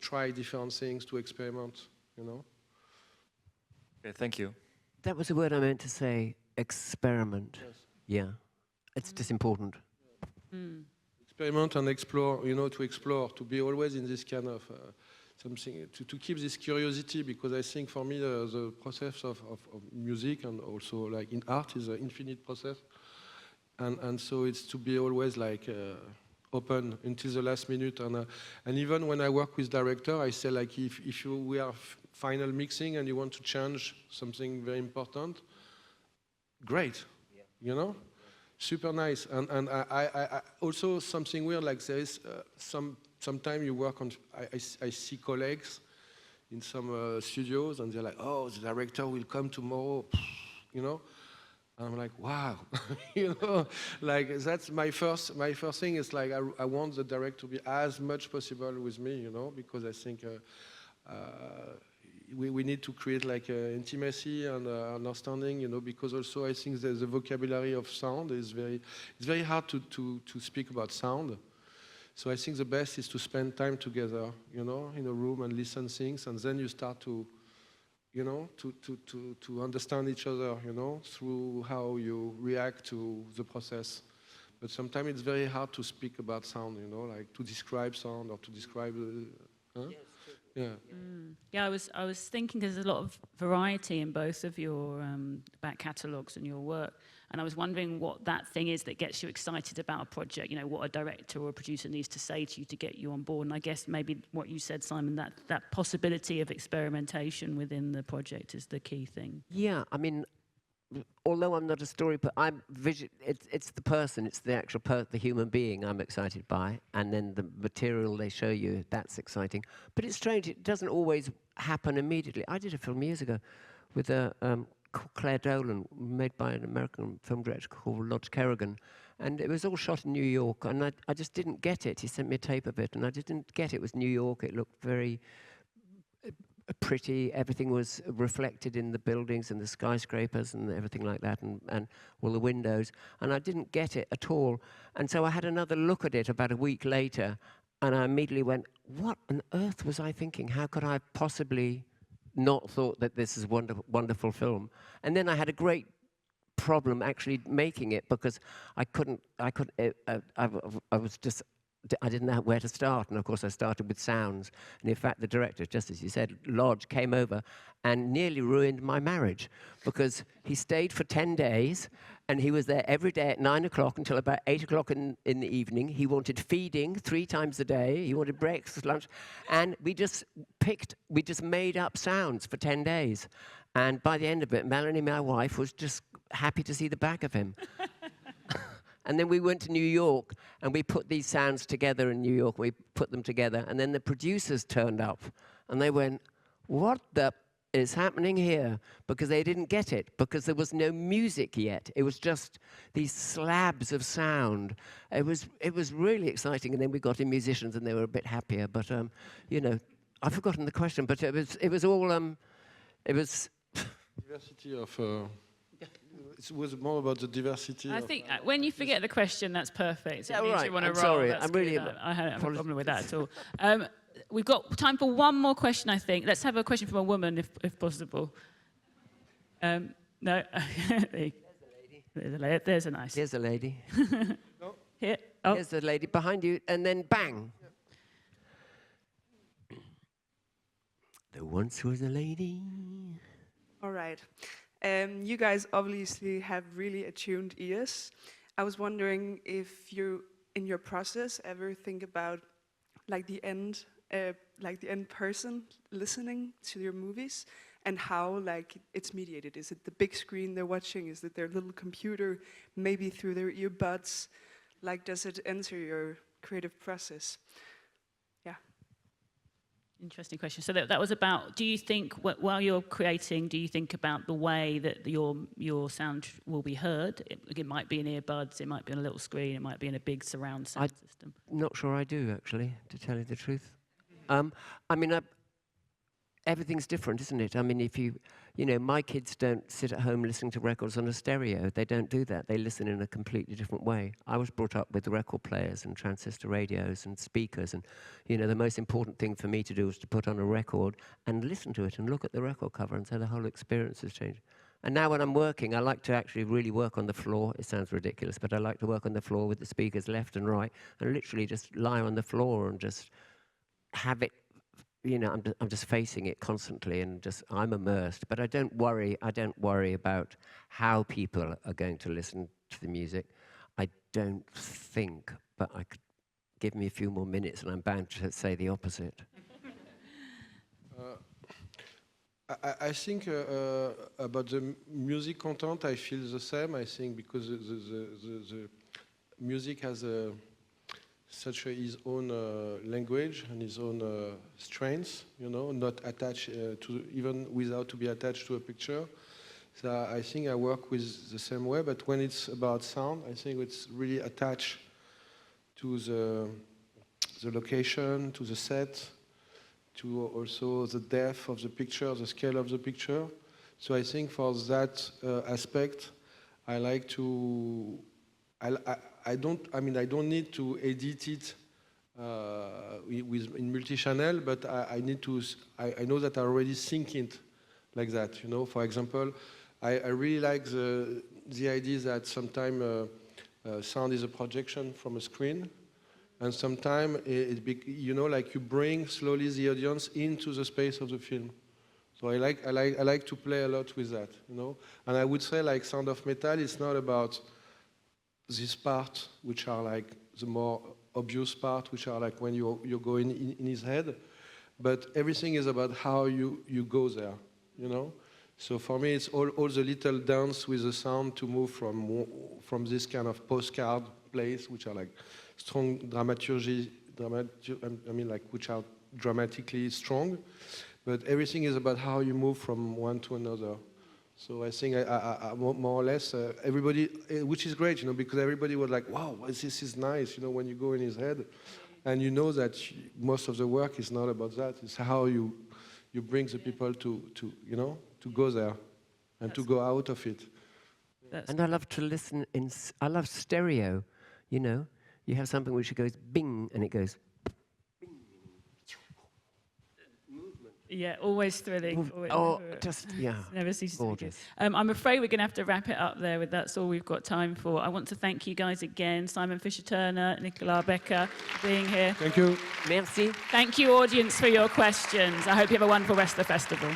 S2: try different things, to experiment, you know.
S6: Okay, thank you.
S3: That was the word I meant to say, experiment.
S2: Yes.
S3: Yeah, it's just important.
S2: Experiment and explore, you know, to explore, to be always in this kind of something, to keep this curiosity, because I think for me the process of music and also like in art is an infinite process. And so it's to be always like open until the last minute. And even when I work with director, I say like if we are final mixing and you want to change something very important, great, you know? Super nice. And I also something weird, like there is sometime you work on, I see colleagues in some studios and they're like, oh, the director will come tomorrow, you know? And I'm like, wow, you know, like that's my first thing is like I want the director to be as much possible with me, you know, because I think we need to create like intimacy and understanding, you know, because also I think the vocabulary of sound is it's very hard to speak about sound. So I think the best is to spend time together, you know, in a room and listen things, and then you start to, you know, to understand each other, you know, through how you react to the process. But sometimes it's very hard to speak about sound, you know, like to describe sound or to describe, huh? Yeah.
S1: Yeah, I was thinking there's a lot of variety in both of your back catalogues and your work, and I was wondering what that thing is that gets you excited about a project, you know, what a director or a producer needs to say to you to get you on board. And I guess maybe what you said, Simon, that possibility of experimentation within the project is the key thing.
S3: Yeah, I mean, although I'm not a story, but it's the person, it's the actual the human being I'm excited by, and then the material they show you, that's exciting. But it's strange, it doesn't always happen immediately. I did a film years ago with Claire Dolan, made by an American film director called Lodge Kerrigan, and it was all shot in New York, and I just didn't get it. He sent me a tape of it, and I didn't get it. It was New York, it looked very pretty, everything was reflected in the buildings and the skyscrapers and everything like that, and all the windows, and I didn't get it at all. And so I had another look at it about a week later, and I immediately went, what on earth was I thinking? How could I have possibly not thought that this is a wonderful film? And then I had a great problem actually making it because I didn't know where to start, and of course I started with sounds. And in fact, the director, just as you said, Lodge, came over and nearly ruined my marriage because he stayed for 10 days and he was there every day at 9 o'clock until about 8 o'clock in the evening. He wanted feeding 3 times a day. He wanted breakfast, lunch, and we just made up sounds for 10 days. And by the end of it, Melanie, my wife, was just happy to see the back of him. And then we went to New York, and we put these sounds together in New York. We put them together, and then the producers turned up, and they went, "What the is happening here?" Because they didn't get it, because there was no music yet. It was just these slabs of sound. It was really exciting, and then we got in musicians, and they were a bit happier. But you know, I've forgotten the question, but it was all
S2: diversity of. It was more about the diversity.
S1: I think when you forget the question, that's perfect.
S3: Yeah,
S1: It means
S3: right.
S1: you want to
S3: I'm
S1: roll.
S3: sorry.
S1: That's
S3: I'm really
S1: good. I don't have a problem with that at all. We've got time for one more question, I think. Let's have a question from a woman, if possible. No? There's a nice.
S3: Here's a lady.
S2: No?
S1: Here. Oh.
S3: Here's the lady behind you, and then bang. There once was a lady.
S7: All right. You guys obviously have really attuned ears. I was wondering if you, in your process, ever think about like the end person listening to your movies and how like it's mediated. Is it the big screen they're watching? Is it their little computer, maybe through their earbuds? Like, does it enter your creative process? Yeah.
S1: Interesting question. So that was about, do you think, while you're creating, do you think about the way that your sound will be heard? It might be in earbuds, it might be on a little screen, it might be in a big surround sound system.
S3: Not sure I do, actually, to tell you the truth. I mean, everything's different, isn't it? I mean, if you know, my kids don't sit at home listening to records on a stereo. They don't do that. They listen in a completely different way. I was brought up with record players and transistor radios and speakers, and, you know, the most important thing for me to do was to put on a record and listen to it and look at the record cover, and so the whole experience has changed. And now when I'm working, I like to actually really work on the floor. It sounds ridiculous, but I like to work on the floor with the speakers left and right, and literally just lie on the floor and just have it. You know, I'm just facing it constantly, and I'm immersed. But I don't worry about how people are going to listen to the music. I don't think, but I could give me a few more minutes, and I'm bound to say the opposite.
S2: I think about the music content, I feel the same. I think because the music has such his own language and his own strengths, you know, not attached to, even without to be attached to a picture. So I think I work with the same way, but when it's about sound, I think it's really attached to the location, to the set, to also the depth of the picture, the scale of the picture. So I think for that aspect, I like to, I don't need to edit it in multi-channel, but I know that I already think it like that, you know. For example, I really like the idea that sometimes sound is a projection from a screen, and sometimes you know, like you bring slowly the audience into the space of the film. So I like to play a lot with that, you know. And I would say, like, Sound of Metal is not about this part, which are like the more obvious part, which are like when you're going in his head, but everything is about how you go there, you know. So for me, it's all the little dance with the sound to move from this kind of postcard place, which are like strong dramaturgy, I mean, like, which are dramatically strong, but everything is about how you move from one to another. So I think I more or less everybody, which is great, you know, because everybody was like, wow, this is nice, you know, when you go in his head, and you know that most of the work is not about that. It's how you bring the people to you know, to go there and to go out of it.
S3: And I love to listen I love stereo, you know. You have something which goes bing, and it goes bing. Movement
S1: Yeah, always thrilling.
S3: Oh, just, yeah.
S1: Never ceases to be good.
S3: Gorgeous.
S1: I'm afraid we're going to have to wrap it up there. That's all we've got time for. I want to thank you guys again, Simon Fisher-Turner, Nicolas Becker, for being here.
S2: Thank you.
S3: Merci.
S1: Thank you, audience, for your questions. I hope you have a wonderful rest of the festival.